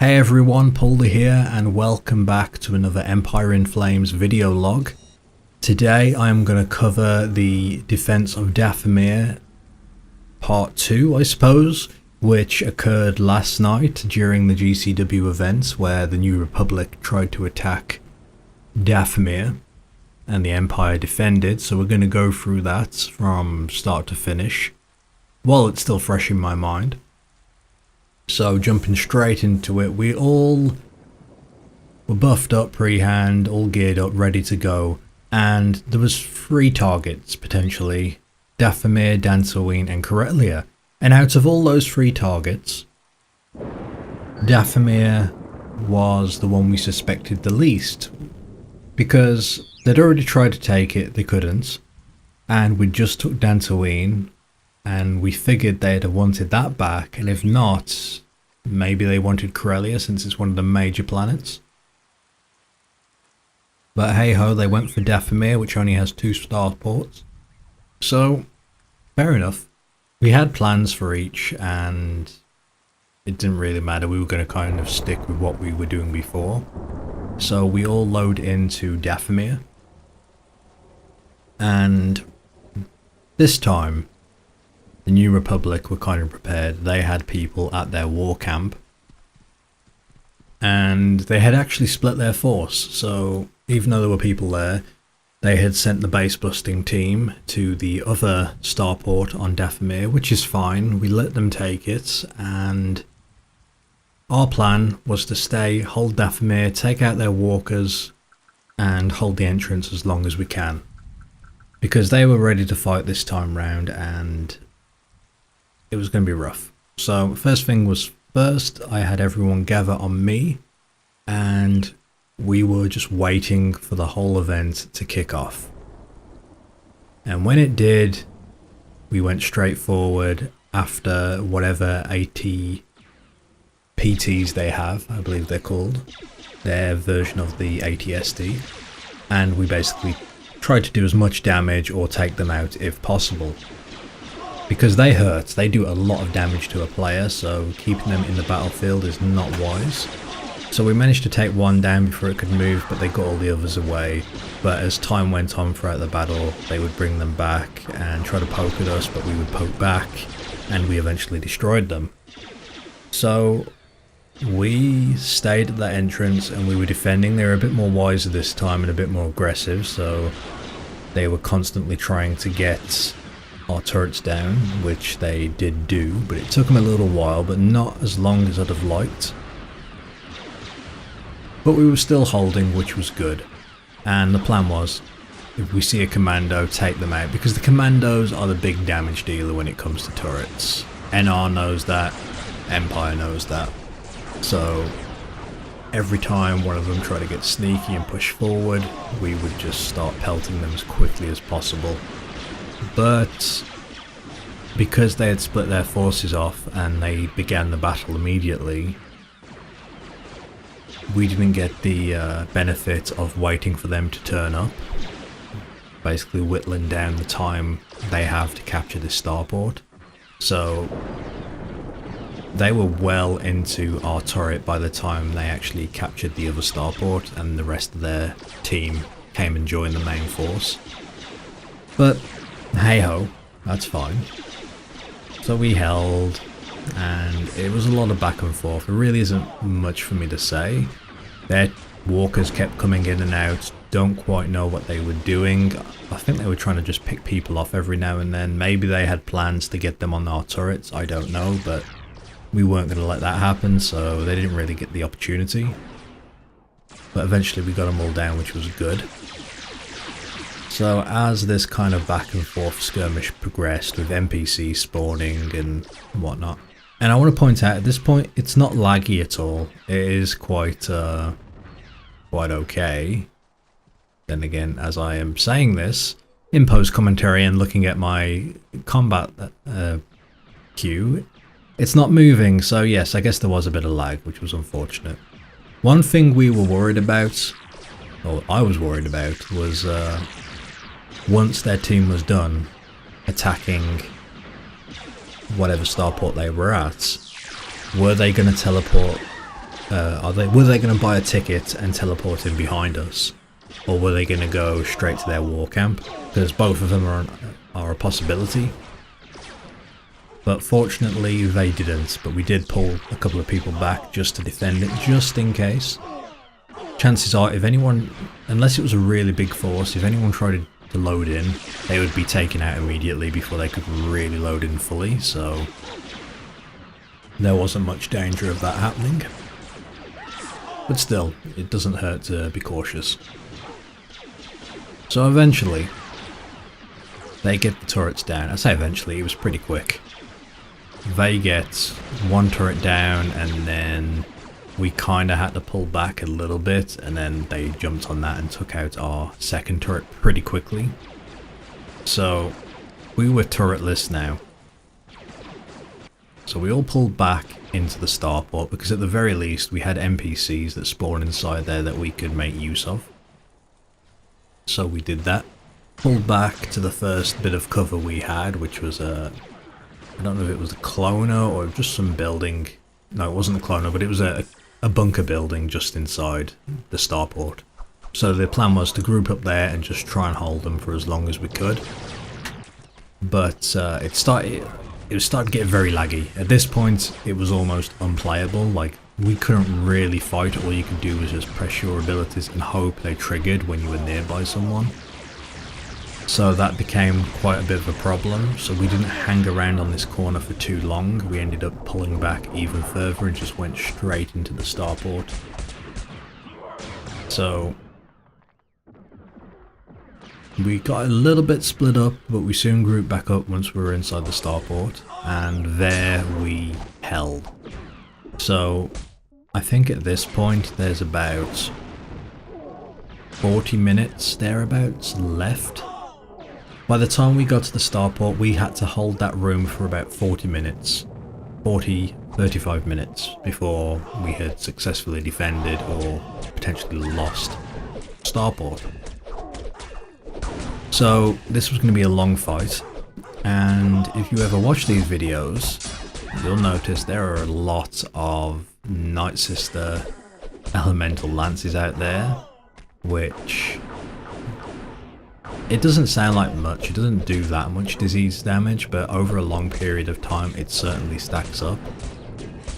Hey everyone, Pauleh here and welcome back to another Empire in Flames video log. Today I am going to cover the defense of Dathomir part 2 I suppose, which occurred last night during the GCW events where the New Republic tried to attack Dathomir and the Empire defended, so we're going to go through that from start to finish while it's still fresh in my mind. So jumping straight into it, we all were buffed up pre-hand, all geared up, ready to go, and there was 3 targets potentially: Dathomir, Dathomir and Corellia. And out of all those 3 targets, Dathomir was the one we suspected the least, because they'd already tried to take it, they couldn't, and we just took Dathomir. And we figured they'd have wanted that back, and if not, maybe they wanted Corellia since it's one of the major planets. But hey ho, they went for Dathomir, which only has 2 starports. So, fair enough. We had plans for each, and it didn't really matter. We were going to kind of stick with what we were doing before. So we all load into Dathomir. And this time, the New Republic were kind of prepared. They had people at their war camp, and they had actually split their force. So even though there were people there, they had sent the base busting team to the other starport on Dathomir, which is fine. We let them take it, and our plan was to stay, hold Dathomir, take out their walkers, and hold the entrance as long as we can, because they were ready to fight this time round, and it was going to be rough. So first thing was first, I had everyone gather on me, and we were just waiting for the whole event to kick off. And when it did, we went straight forward after whatever 80 PTs they have, I believe they're called, their version of the ATSD, and we basically tried to do as much damage or take them out if possible. Because they hurt, they do a lot of damage to a player, so keeping them in the battlefield is not wise. So we managed to take one down before it could move, but they got all the others away. But as time went on throughout the battle, they would bring them back and try to poke at us, but we would poke back, and we eventually destroyed them. So we stayed at that entrance and we were defending. They were a bit more wiser this time and a bit more aggressive, so they were constantly trying to get our turrets down, which they did do, but it took them a little while, but not as long as I'd have liked. But we were still holding, which was good. And the plan was, if we see a commando, take them out, because the commandos are the big damage dealer when it comes to turrets. NR knows that, Empire knows that. So every time one of them tried to get sneaky and push forward, we would just start pelting them as quickly as possible. But because they had split their forces off and they began the battle immediately, we didn't get the benefit of waiting for them to turn up, basically whittling down the time they have to capture this starport. So they were well into our turret by the time they actually captured the other starport, and the rest of their team came and joined the main force. But hey ho, that's fine. So we held, and it was a lot of back and forth. There really isn't much for me to say. Their walkers kept coming in and out, don't quite know what they were doing. I think they were trying to just pick people off every now and then. Maybe they had plans to get them on our turrets, I don't know, but we weren't going to let that happen, so they didn't really get the opportunity. But eventually we got them all down, which was good. So as this kind of back and forth skirmish progressed with NPCs spawning and whatnot, and I want to point out at this point it's not laggy at all. It is quite okay. Then again, as I am saying this in post commentary and looking at my combat queue, it's not moving. So yes, I guess there was a bit of lag, which was unfortunate. One thing we were worried about, or I was worried about, was once their team was done attacking whatever starport they were at, were they going to teleport were they going to buy a ticket and teleport in behind us, or were they going to go straight to their war camp? Because both of them are a possibility. But fortunately they didn't, but we did pull a couple of people back just to defend it, just in case. Chances are, if anyone, unless it was a really big force, if anyone tried to load in, they would be taken out immediately before they could really load in fully, so there wasn't much danger of that happening. But still, it doesn't hurt to be cautious. So eventually, they get the turrets down. I say eventually, it was pretty quick. They get one turret down, and then we kind of had to pull back a little bit, and then they jumped on that and took out our second turret pretty quickly. So we were turretless now. So we all pulled back into the starport, because at the very least we had NPCs that spawned inside there that we could make use of. So we did that. Pulled back to the first bit of cover we had, which was I don't know if it was a cloner or just some building. No, it wasn't a cloner, but it was a bunker building just inside the starport. So the plan was to group up there and just try and hold them for as long as we could. But it started getting very laggy. At this point, it was almost unplayable. Like, we couldn't really fight. All you could do was just press your abilities and hope they triggered when you were nearby someone. So that became quite a bit of a problem, so we didn't hang around on this corner for too long. We ended up pulling back even further and just went straight into the starport. So we got a little bit split up, but we soon grouped back up once we were inside the starport, and there we held. So I think at this point there's about 40 minutes thereabouts left. By the time we got to the starport, we had to hold that room for about 40 minutes. 35 minutes before we had successfully defended or potentially lost starport. So this was going to be a long fight, and if you ever watch these videos, you'll notice there are a lot of Night Sister elemental lances out there, which it doesn't sound like much, it doesn't do that much disease damage, but over a long period of time it certainly stacks up.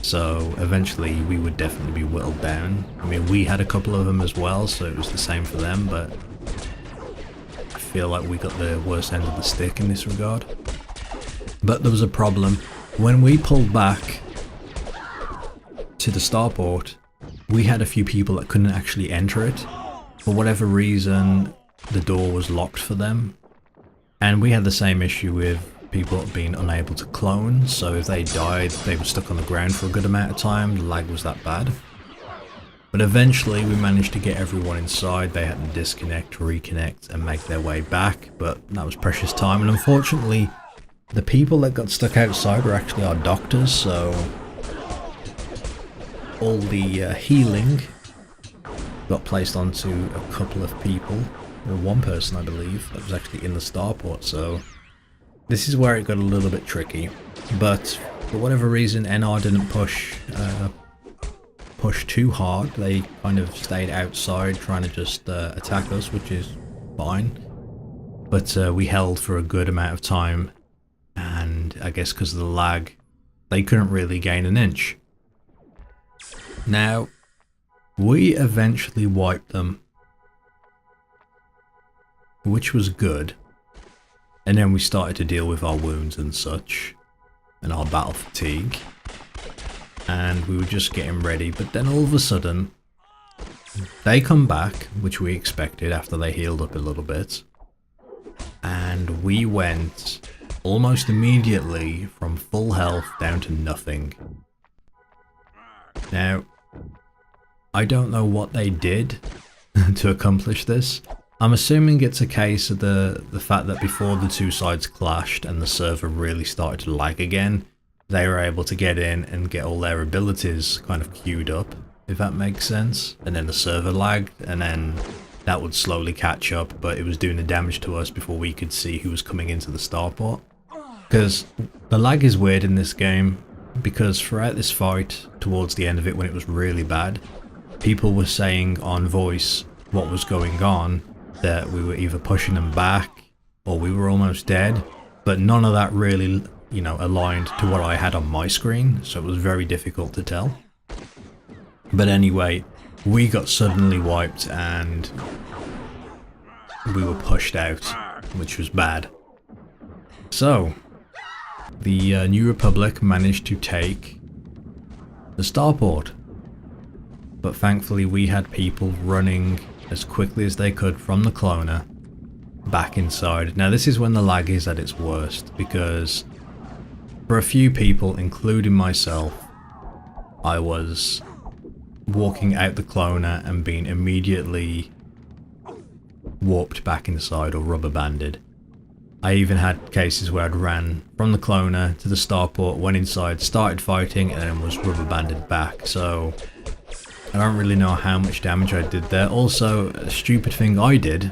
So eventually we would definitely be whittled down. I mean, we had a couple of them as well, so it was the same for them, but I feel like we got the worst end of the stick in this regard. But there was a problem. When we pulled back to the starport, we had a few people that couldn't actually enter it. For whatever reason, the door was locked for them, and we had the same issue with people being unable to clone, so if they died, they were stuck on the ground for a good amount of time. The lag was that bad. But eventually we managed to get everyone inside. They had to disconnect, reconnect, and make their way back, but that was precious time, and unfortunately the people that got stuck outside were actually our doctors, so all the healing got placed onto a couple of people. Or one person, I believe, that was actually in the starport, so this is where it got a little bit tricky. But for whatever reason, NR didn't push too hard. They kind of stayed outside trying to just attack us, which is fine. But we held for a good amount of time, and I guess because of the lag, they couldn't really gain an inch. Now, we eventually wiped them, which was good, and then we started to deal with our wounds and such, and our battle fatigue, and we were just getting ready, but then all of a sudden, they come back, which we expected after they healed up a little bit, and we went almost immediately from full health down to nothing. Now, I don't know what they did to accomplish this. I'm assuming it's a case of the fact that before the two sides clashed and the server really started to lag again, they were able to get in and get all their abilities kind of queued up, if that makes sense. And then the server lagged, and then that would slowly catch up, but it was doing the damage to us before we could see who was coming into the starport. Because the lag is weird in this game. because throughout this fight, towards the end of it when it was really bad, people were saying on voice what was going on, that we were either pushing them back or we were almost dead, but none of that really, you know, aligned to what I had on my screen, so it was very difficult to tell. But anyway, we got suddenly wiped and we were pushed out, which was bad. So, the New Republic managed to take the starport, but thankfully we had people running as quickly as they could from the cloner back inside. Now this is when the lag is at its worst, because for a few people, including myself, I was walking out the cloner and being immediately warped back inside or rubber banded. I even had cases where I'd ran from the cloner to the starport, went inside, started fighting, and then was rubber banded back. So I don't really know how much damage I did there. Also, a stupid thing I did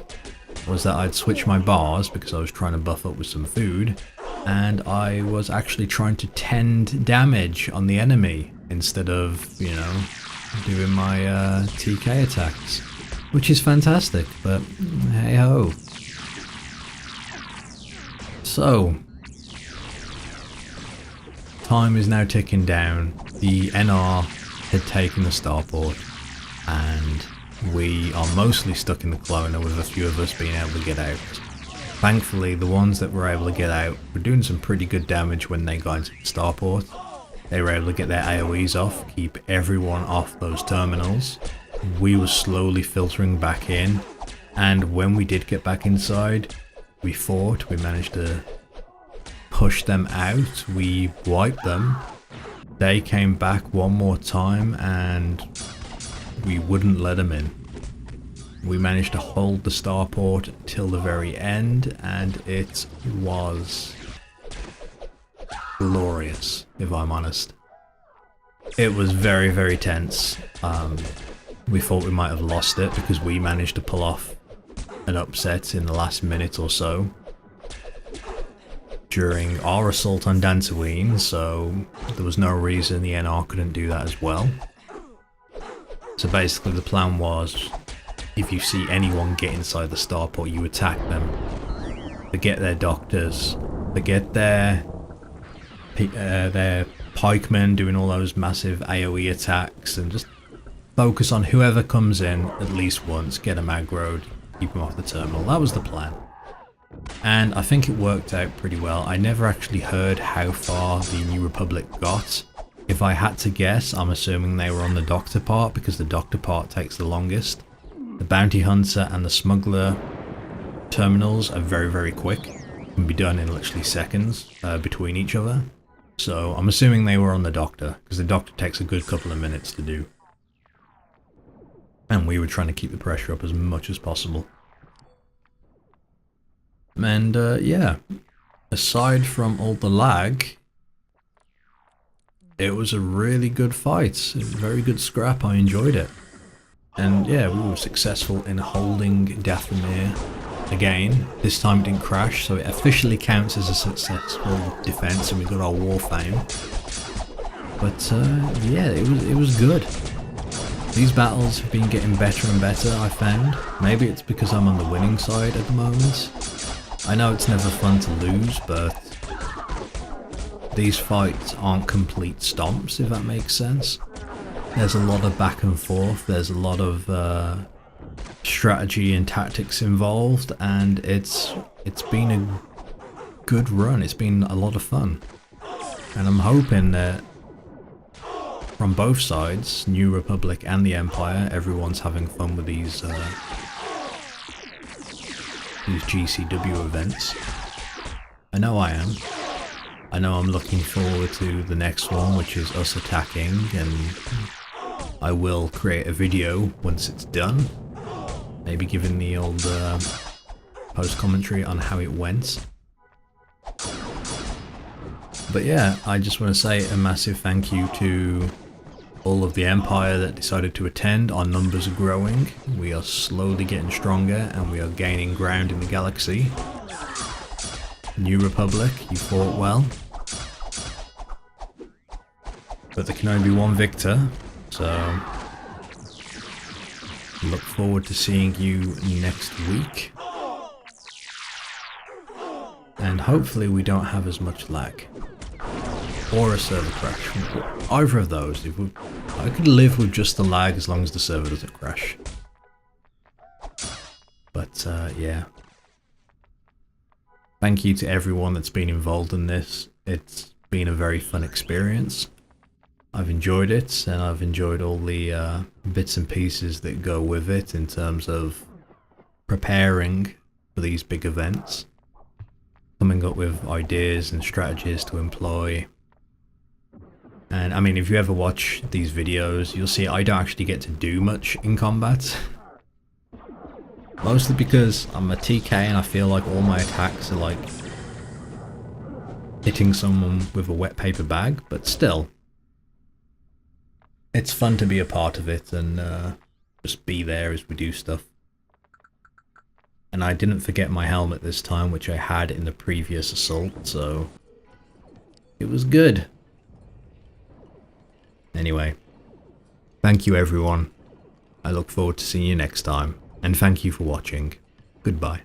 was that I'd switch my bars because I was trying to buff up with some food, and I was actually trying to tend damage on the enemy instead of, you know, doing my TK attacks, which is fantastic, but hey ho. So, time is now ticking down. The NR had taken the starport, and we are mostly stuck in the cloner with a few of us being able to get out. Thankfully, the ones that were able to get out were doing some pretty good damage when they got into the starport. They were able to get their AoEs off, keep everyone off those terminals. We were slowly filtering back in, and when we did get back inside, we fought. We managed to push them out. We wiped them. They came back one more time and we wouldn't let them in. We managed to hold the starport till the very end, and it was glorious, if I'm honest. It was very, very tense. We thought we might have lost it because we managed to pull off an upset in the last minute or so during our assault on Dathomir, so there was no reason the NR couldn't do that as well. So basically the plan was, if you see anyone get inside the starport, you attack them. Forget their doctors, forget their pikemen doing all those massive AoE attacks, and just focus on whoever comes in at least once, get them aggroed, keep them off the terminal. That was the plan. And I think it worked out pretty well. I never actually heard how far the New Republic got. If I had to guess, I'm assuming they were on the doctor part, because the doctor part takes the longest. The bounty hunter and the smuggler terminals are very, very quick. Can be done in literally seconds between each other. So I'm assuming they were on the doctor, because the doctor takes a good couple of minutes to do. And we were trying to keep the pressure up as much as possible. And yeah, aside from all the lag, it was a really good fight. It was a very good scrap. I enjoyed it. And yeah, we were successful in holding Dathomir again. This time it didn't crash, so it officially counts as a successful defense, and we got our war fame. But yeah, it was good. These battles have been getting better and better, I found. Maybe it's because I'm on the winning side at the moment. I know it's never fun to lose, but these fights aren't complete stomps, if that makes sense. There's a lot of back and forth, there's a lot of strategy and tactics involved, and it's been a good run. It's been a lot of fun. And I'm hoping that from both sides, New Republic and the Empire, everyone's having fun with these GCW events. I know I am. I know I'm looking forward to the next one, which is us attacking, and I will create a video once it's done. Maybe giving the old post-commentary on how it went. But yeah, I just want to say a massive thank you to all of the Empire that decided to attend. Our numbers are growing, we are slowly getting stronger, and we are gaining ground in the galaxy. New Republic, you fought well. but there can only be one victor, so look forward to seeing you next week. And hopefully we don't have as much lag. Or a server crash. Either of those. I could live with just the lag as long as the server doesn't crash. But yeah. Thank you to everyone that's been involved in this. It's been a very fun experience. I've enjoyed it, and I've enjoyed all the bits and pieces that go with it in terms of preparing for these big events. Coming up with ideas and strategies to employ. And I mean, if you ever watch these videos, you'll see I don't actually get to do much in combat. Mostly because I'm a TK and I feel like all my attacks are like hitting someone with a wet paper bag, but still. It's fun to be a part of it and just be there as we do stuff. And I didn't forget my helmet this time, which I had in the previous assault, so it was good. Anyway, thank you everyone. I look forward to seeing you next time, and thank you for watching. Goodbye.